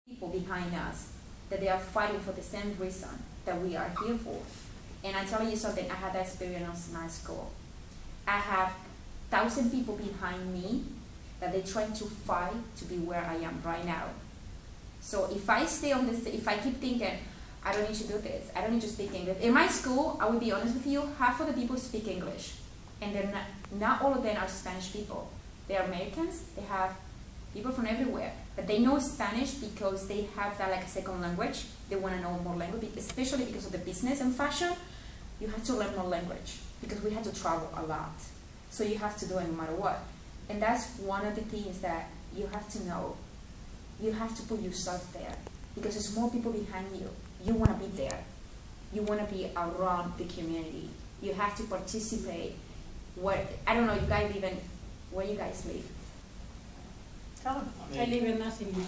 people behind us, that they are fighting for the same reason that we are here for. And I tell you something, I had that experience in my school. I have 1,000 people behind me that they're trying to fight to be where I am right now. So if I stay on this, if I keep thinking, I don't need to do this, I don't need to speak English. In my school, I will be honest with you, half of the people speak English. And they're not all of them are Spanish people. They are Americans, they have people from everywhere. But they know Spanish because they have that like a second language. They want to know more language, especially because of the business and fashion. You have to learn more language because we had to travel a lot. So you have to do it no matter what. And that's one of the things that you have to know. You have to put yourself there because there's more people behind you. You want to be there. You want to be around the community. You have to participate. I don't know, you guys live in, where you guys live? Tell them. I live in Nottingham.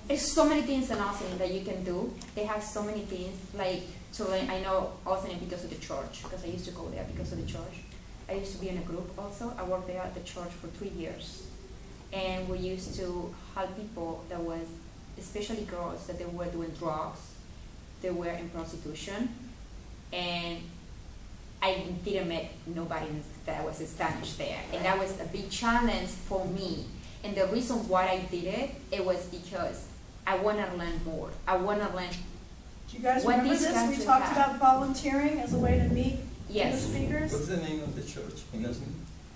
There's so many things in Austin that you can do. They have so many things, like to learn. I know Austin because of the church, because I used to go there because of the church. I used to be in a group also. I worked there at the church for 3 years. And we used to help people that was, especially girls, that they were doing drugs, they were in prostitution, and I didn't meet nobody that was Spanish there. And that was a big challenge for me. And the reason why I did it, it was because I want to learn more. I want to learn. Do you guys remember this? We talked about volunteering as a way to meet the speakers. What's the name of the church?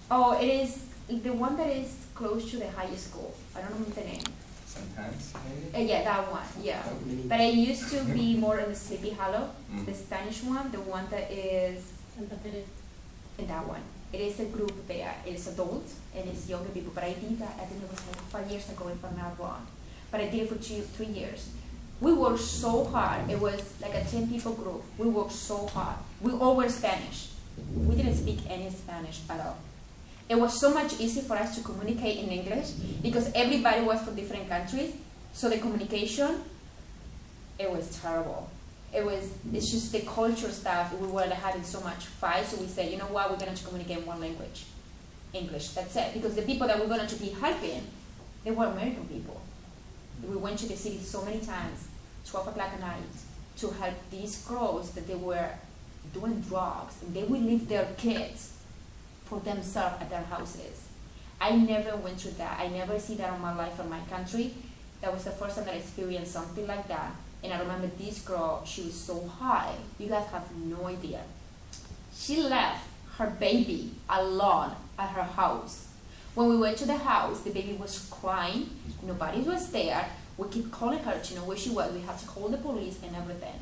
Oh, it is the one that is close to the high school. I don't know the name. Sometimes, maybe? Yeah, that one, yeah. But I used to be more in the Sleepy Hollow, the Spanish one, the one that is in that one. It is a group there. It's adult and it's younger people. But I think it was like 5 years ago, if I'm not wrong. But I did it for 3 years. We worked so hard. It was like a 10 people group. We worked so hard. We all were Spanish. We didn't speak any Spanish at all. It was so much easier for us to communicate in English because everybody was from different countries. So the communication, it was terrible. It's just the culture stuff. We were having so much fight, so we said, you know what, we're going to communicate in one language, English. That's it. Because the people that we're going to be helping, they were American people. We went to the city so many times, 12 o'clock at night, to help these girls that they were doing drugs, and they would leave their kids for themselves at their houses. I never went through that. I never see that in my life or my country. That was the first time that I experienced something like that. And I remember this girl, she was so high. You guys have no idea. She left her baby alone at her house. When we went to the house, the baby was crying. Nobody was there. We kept calling her to know where she was. We had to call the police and everything.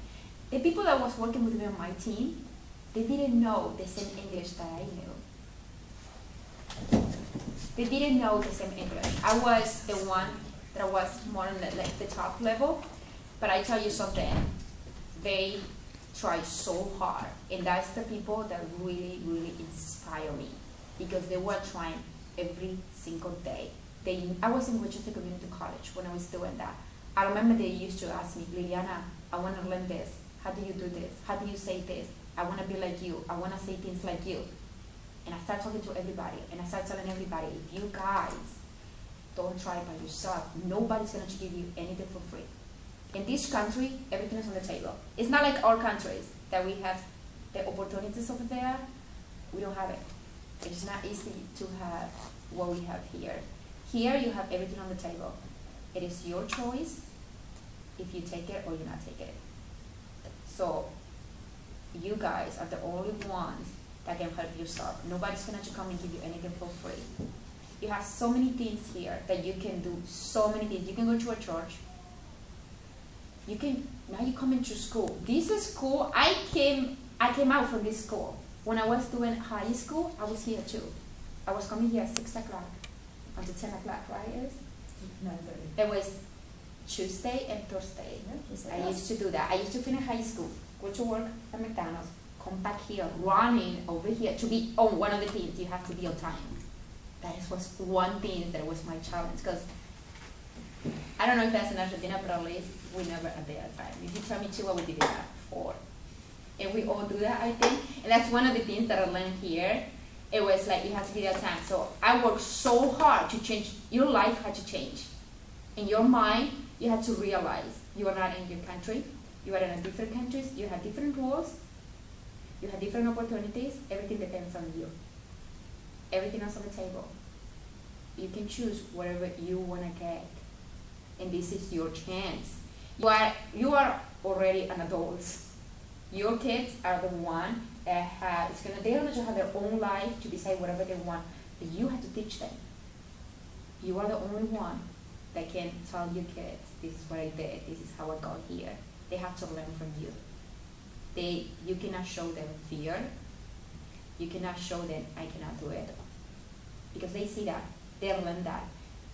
The people that was working with me on my team, they didn't know the same English that I knew. They didn't know the same English. I was the one that was more on the top level. But I tell you something, they try so hard. And that's the people that really, really inspire me. Because they were trying every single day. I was in Winchester Community College when I was doing that. I remember they used to ask me, Liliana, I want to learn this. How do you do this? How do you say this? I want to be like you. I want to say things like you. And I start talking to everybody. And I start telling everybody, if you guys don't try by yourself, nobody's going to give you anything for free. In this country, everything is on the table. It's not like our countries that we have the opportunities over there. We don't have it. It's not easy to have what we have here. Here, you have everything on the table. It is your choice if you take it or you not take it. So, you guys are the only ones that can help yourself. Nobody's going to come and give you anything for free. You have so many things here that you can do. So many things. You can go to a church. Now you come into school. This is school, I came out from this school. When I was doing high school, I was here too. I was coming here at 6 o'clock until 10 o'clock, right? It was 9:30. It was Tuesday and Thursday. I used to do that. I used to finish high school, go to work at McDonald's, come back here, running over here to be on one of the things. You have to be on time. That was one thing that was my challenge because I don't know if that's in Argentina, but at least we never at the time. If you tell me 2, I would do that 4. And we all do that, I think. And that's one of the things that I learned here. It was like you have to be there time. So I worked so hard to change. Your life had to change. In your mind, You have to realize you are not in your country. You are in a different countries. You have different rules. You have different opportunities. Everything depends on you. Everything else on the table. You can choose whatever you want to get. And this is your chance. You are already an adult. Your kids are the one that they're going to have their own life to decide whatever they want. But you have to teach them. You are the only one that can tell your kids, this is what I did, this is how I got here. They have to learn from you. You cannot show them fear. You cannot show them, I cannot do it. Because they see that. They learn that.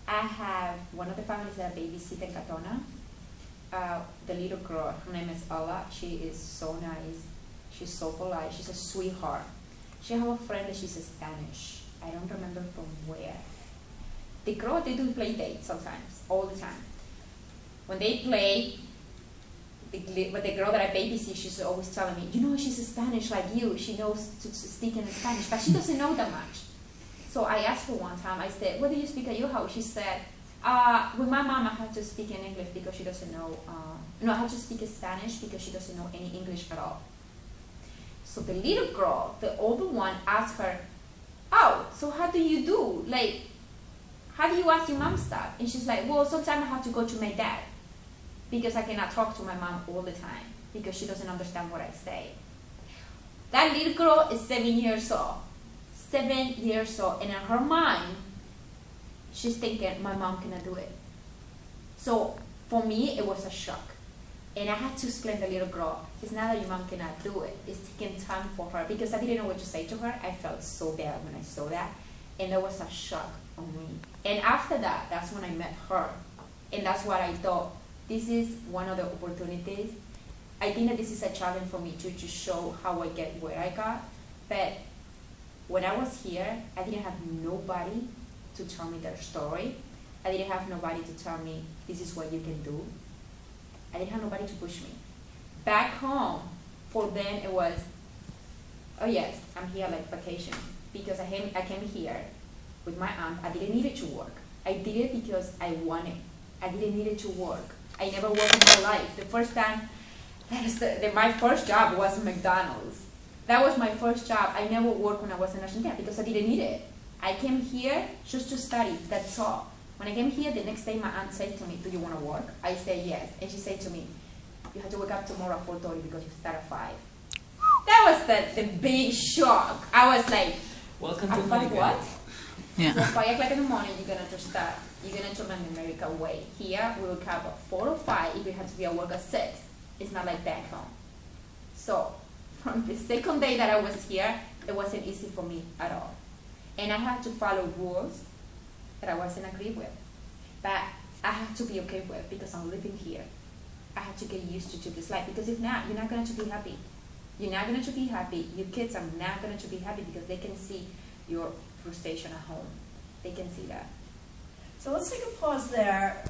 I have one of the families that babysit in Katona. The little girl, her name is Ella. She is so nice. She's so polite. She's a sweetheart. She has a friend that she's Spanish. I don't remember from where. The girl, they do play dates sometimes, all the time. When they play, with the girl that I babysit, she's always telling me, you know, she's Spanish like you. She knows to speak in Spanish, but she doesn't know that much. So I asked her one time, I said, what do you speak at your house? She said, with my mom, I had to speak in English because she doesn't know, I had to speak in Spanish because she doesn't know any English at all. So the little girl, the older one, asked her, oh, so how do you do? Like, how do you ask your mom stuff? And she's like, well, sometimes I have to go to my dad because I cannot talk to my mom all the time because she doesn't understand what I say. That little girl is 7 years old. 7 years old. And in her mind, she's thinking, my mom cannot do it. So for me, it was a shock. And I had to explain to the little girl, it's not that your mom cannot do it. It's taking time for her because I didn't know what to say to her. I felt so bad when I saw that. And that was a shock on me. And after that, that's when I met her. And that's what I thought, this is one of the opportunities. I think that this is a challenge for me to show how I get where I got. But when I was here, I didn't have nobody to tell me their story. I didn't have nobody to tell me, this is what you can do. I didn't have nobody to push me. Back home, for them it was, oh yes, I'm here like vacation. Because I came here with my aunt. I didn't need it to work. I did it because I wanted. I didn't need it to work. I never worked in my life. The first time, my first job was McDonald's. That was my first job. I never worked when I was in Argentina because I didn't need it. I came here just to study, that's all. When I came here, the next day my aunt said to me, do you want to work? I said yes. And she said to me, you have to wake up tomorrow at 4:30 because you start at 5. That was the big shock. I was like, welcome to what? Yeah. So 5 o'clock in the morning, you're going to start. You're going to learn the American way. Here, we wake up at 4 or 5 if you have to be at work at 6. It's not like back home. So from the second day that I was here, it wasn't easy for me at all. And I had to follow rules that I wasn't agree with. But I have to be okay with because I'm living here. I have to get used to this life because if not, you're not going to be happy. You're not going to be happy. Your kids are not going to be happy because they can see your frustration at home. They can see that. So let's take a pause there.